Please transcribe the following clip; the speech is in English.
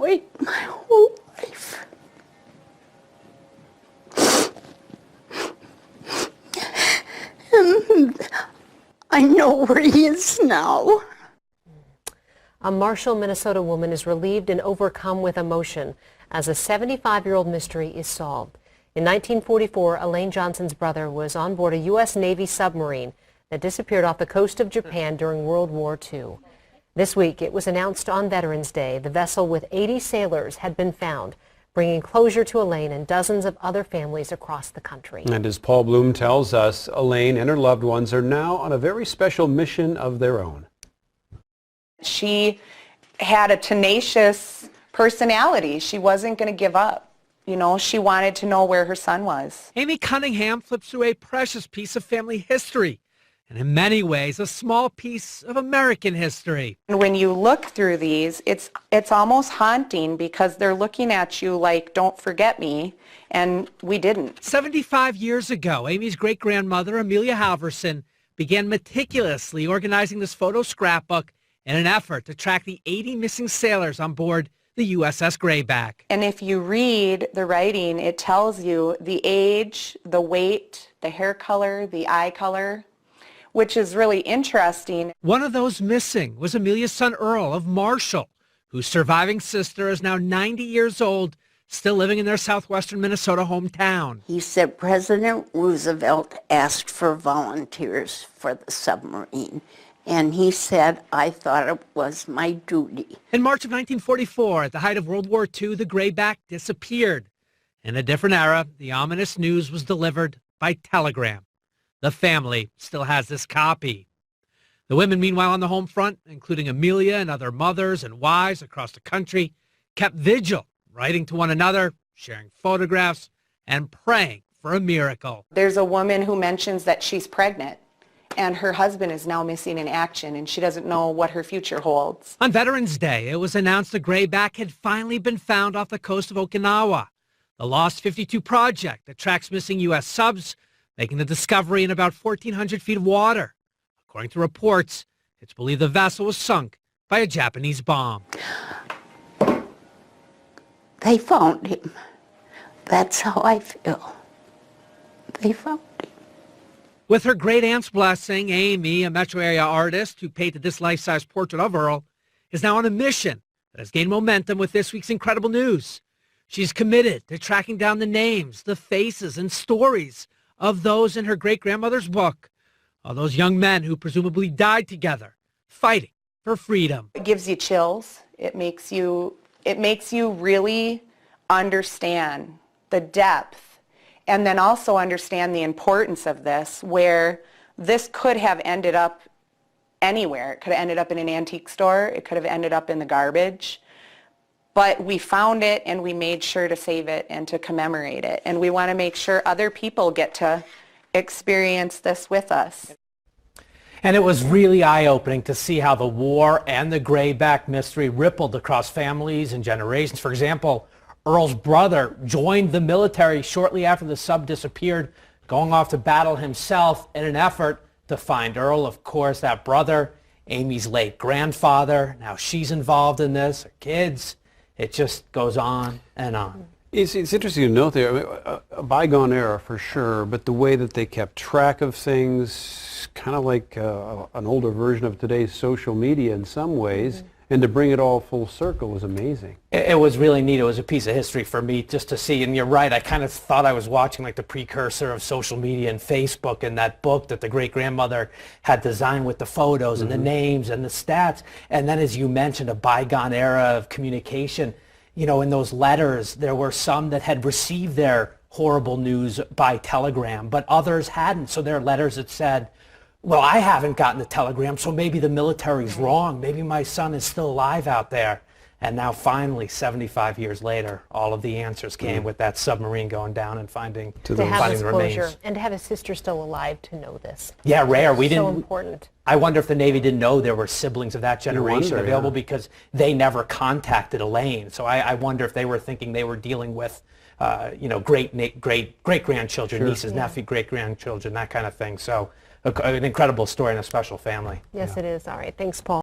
wait my whole life. And I know where he is now. A Marshall, Minnesota woman is relieved and overcome with emotion as a 75-year-old mystery is solved. In 1944, Elaine Johnson's brother was on board a U.S. Navy submarine that disappeared off the coast of Japan during World War II. This week, it was announced on Veterans Day the vessel with 80 sailors had been found, bringing closure to Elaine and dozens of other families across the country. And as Paul Bloom tells us, Elaine and her loved ones are now on a very special mission of their own. She had a tenacious personality. She wasn't going to give up. You know, she wanted to know where her son was. Amy Cunningham flips through a precious piece of family history, and in many ways, a small piece of American history. And when you look through these, it's almost haunting because they're looking at you like, don't forget me, and we didn't. 75 years ago, Amy's great-grandmother, Amelia Halvorson, began meticulously organizing this photo scrapbook in an effort to track the 80 missing sailors on board the USS Grayback. And if you read the writing, it tells you the age, the weight, the hair color, the eye color, which is really interesting. One of those missing was Amelia's son Earl of Marshall, whose surviving sister is now 90 years old, still living in their southwestern Minnesota hometown. He said President Roosevelt asked for volunteers for the submarine. And he said, I thought it was my duty. In March of 1944, at the height of World War II, the Grayback disappeared. In a different era, the ominous news was delivered by telegram. The family still has this copy. The women, meanwhile, on the home front, including Amelia and other mothers and wives across the country, kept vigil, writing to one another, sharing photographs, and praying for a miracle. There's a woman who mentions that she's pregnant, and her husband is now missing in action, and she doesn't know what her future holds. On Veterans Day, it was announced the Grayback had finally been found off the coast of Okinawa. The Lost 52 project that tracks missing U.S. subs, making the discovery in about 1,400 feet of water. According to reports, it's believed the vessel was sunk by a Japanese bomb. They found him. That's how I feel. They found him. With her great-aunt's blessing, Amy, a metro area artist who painted this life-size portrait of Earl, is now on a mission that has gained momentum with this week's incredible news. She's committed to tracking down the names, the faces, and stories of those in her great-grandmother's book, all those young men who presumably died together, fighting for freedom. It gives you chills. It makes you really understand the depth, and then also understand the importance of this, where this could have ended up anywhere. It could have ended up in an antique store. It could have ended up in the garbage. But we found it, and we made sure to save it and to commemorate it. And we want to make sure other people get to experience this with us. And it was really eye-opening to see how the war and the Grayback mystery rippled across families and generations. For example, Earl's brother joined the military shortly after the sub disappeared, going off to battle himself in an effort to find Earl. Of course, that brother, Amy's late grandfather, now she's involved in this, her kids. It just goes on and on. It's interesting to note there, I mean, a bygone era for sure, but the way that they kept track of things, kind of like an older version of today's social media in some ways, and to bring it all full circle was amazing. It was really neat. It was a piece of history for me just to see, and you're right, I kind of thought I was watching like the precursor of social media and Facebook and that book that the great-grandmother had designed with the photos and the names and the stats. And then, as you mentioned, a bygone era of communication. You know, in those letters, there were some that had received their horrible news by telegram, but others hadn't. So their letters that said, well, I haven't gotten the telegram, so maybe the military's wrong. Maybe my son is still alive out there. And now finally, 75 years later, all of the answers came with that submarine going down and finding To have this the closure remains. and to have his sister still alive to know this. Yeah, rare. We didn't. So important. I wonder if the Navy didn't know there were siblings of that generation available because they never contacted Elaine. So I wonder if they were thinking they were dealing with, you know, great-grandchildren, nieces, nephew, great-grandchildren, that kind of thing. So an incredible story and a special family. Yes, it is. All right. Thanks, Paul.